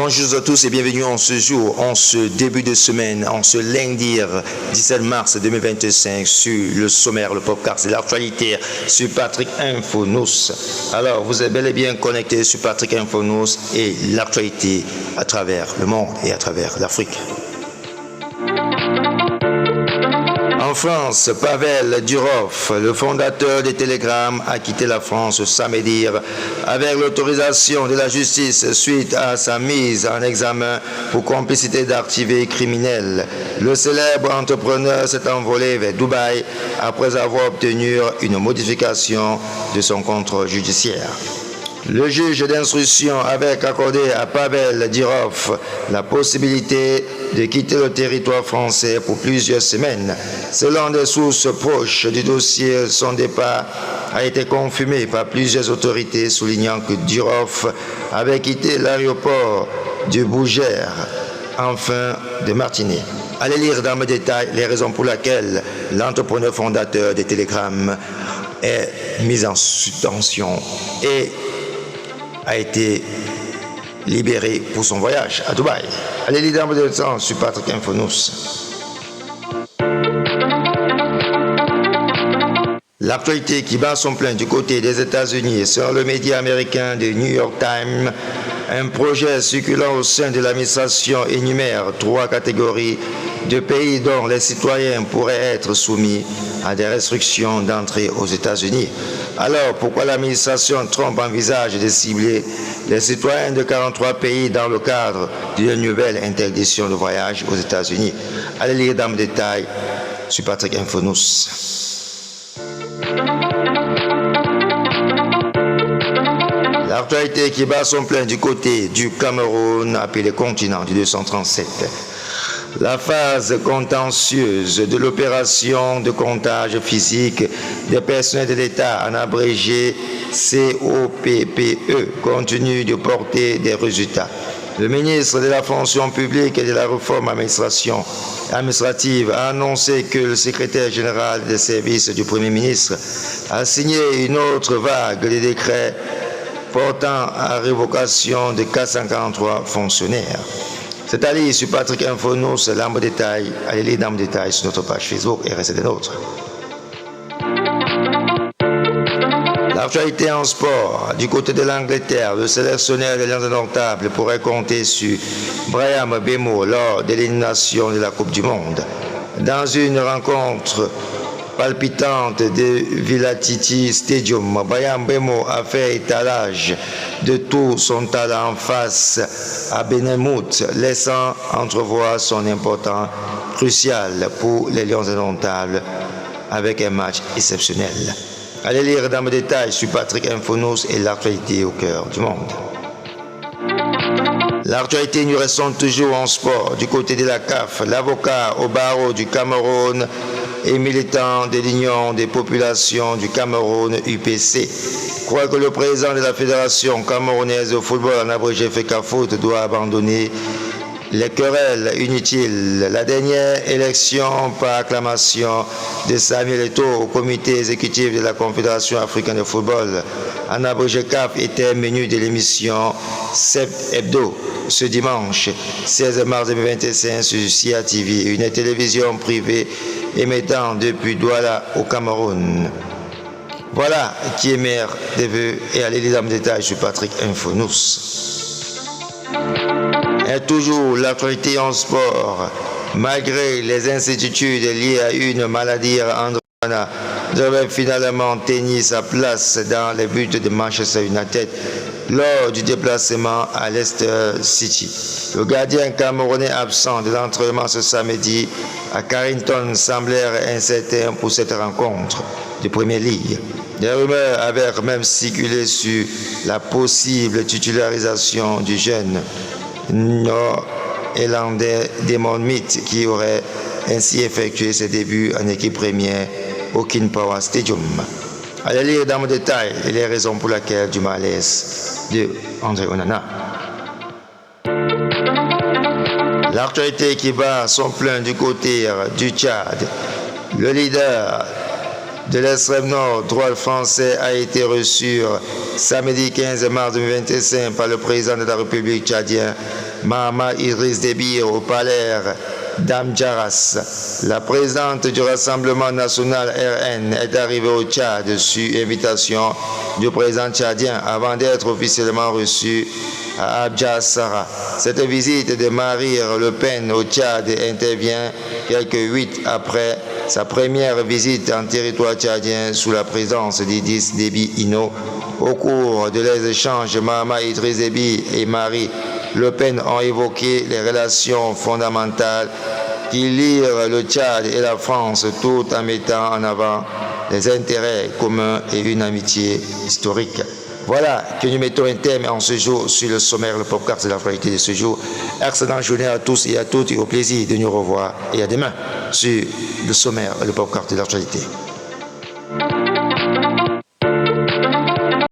Bonjour à tous et bienvenue en ce jour, en ce début de semaine, en ce lundi 17 mars 2025 sur le sommaire, le podcast et l'actualité sur Patrick Info News. Alors, vous êtes bel et bien connecté sur Patrick Info News et l'actualité à travers le monde et à travers l'Afrique. En France, Pavel Durov, le fondateur de Telegram, a quitté la France samedi avec l'autorisation de la justice suite à sa mise en examen pour complicité d'activités criminelles. Le célèbre entrepreneur s'est envolé vers Dubaï après avoir obtenu une modification de son contrôle judiciaire. Le juge d'instruction avait accordé à Pavel Durov la possibilité de quitter le territoire français pour plusieurs semaines. Selon des sources proches du dossier, son départ a été confirmé par plusieurs autorités, soulignant que Durov avait quitté l'aéroport de Bougères en fin de matinée. Allez lire dans le détail les raisons pour lesquelles l'entrepreneur fondateur de Telegram est mis en suspension et a été libéré pour son voyage à Dubaï. Allez lire dans le détail sur Patrick Info News. L'actualité qui bat son plein du côté des États-Unis sur le média américain de New York Times, un projet circulant au sein de l'administration énumère 3 catégories de pays dont les citoyens pourraient être soumis à des restrictions d'entrée aux États-Unis. Alors, pourquoi l'administration Trump envisage de cibler les citoyens de 43 pays dans le cadre d'une nouvelle interdiction de voyage aux États-Unis? Allez lire dans le détail sur Patrick Info News. L'actualité qui bat son plein du côté du Cameroun, appelé continent du 237. La phase contentieuse de l'opération de comptage physique des personnels de l'État, en abrégé COPPE, continue de porter des résultats. Le ministre de la fonction publique et de la réforme administrative a annoncé que le secrétaire général des services du Premier ministre a signé une autre vague de décrets portant à révocation de 443 fonctionnaires. C'est à lire sur Patrick Info News, allez lire dans le détail sur notre page Facebook et restez des nôtres. L'actualité en sport, du côté de l'Angleterre, le sélectionneur des Lions indomptables pourrait compter sur Bryan Mbeumo lors de l'élimination de la Coupe du Monde. Dans une rencontre palpitante de Vilatiti Stadium, Bryan Mbeumo a fait étalage de tout son talent face à Bournemouth, laissant entrevoir son importance cruciale pour les Lions indomptables avec un match exceptionnel. Allez lire dans le détail sur Patrick Info News et l'actualité au cœur du monde. L'actualité, nous restons toujours en sport. Du côté de la CAF, l'avocat au barreau du Cameroun et militant de l'Union des populations du Cameroun, UPC, croit que le président de la Fédération camerounaise de football, en abrégé FECAFOOT, doit abandonner les querelles inutiles. La dernière élection par acclamation de Samuel Eto'o au comité exécutif de la Confédération africaine de football, en abrégé CAF, était menu de l'émission Sept Hebdo ce dimanche 16 mars 2025 sur SIA TV, une télévision privée émettant depuis Douala au Cameroun. Voilà qui est maire des vœux et allez lire dans le détail sur Patrick Info News. Et toujours l'actualité en sport, malgré les incertitudes liées à une maladie Andrana, devait finalement tenir sa place dans les buts de Manchester United lors du déplacement à Leicester City. Le gardien camerounais absent de l'entraînement ce samedi à Carrington semblait incertain pour cette rencontre de Premier League. Des rumeurs avaient même circulé sur la possible titularisation du jeune nord-irlandais Damon Smith qui aurait ainsi effectué ses débuts en équipe première au King Power Stadium. Allez lire dans le détail les raisons pour lesquelles du malaise de André Onana. L'actualité qui bat son plein du côté du Tchad. Le leader de l'extrême nord, droit français, a été reçu samedi 15 mars 2025 par le président de la République tchadien, Mahamat Idriss Déby, au palais d'Amdjaras. La présidente du Rassemblement national RN est arrivée au Tchad sur invitation du président tchadien avant d'être officiellement reçue à Abjassara. Cette visite de Marine Le Pen au Tchad intervient quelques 8 après sa première visite en territoire tchadien sous la présidence d'Idriss Déby Itno. Au cours de les échanges, Mahamat Idriss Déby et Marine Le Pen ont évoqué les relations fondamentales qui lient le Tchad et la France, tout en mettant en avant les intérêts communs et une amitié historique. Voilà que nous mettons un thème en ce jour sur le sommaire, le podcast de l'actualité de ce jour. Excellente journée à tous et à toutes et au plaisir de nous revoir. Et à demain sur le sommaire, le podcast de l'actualité.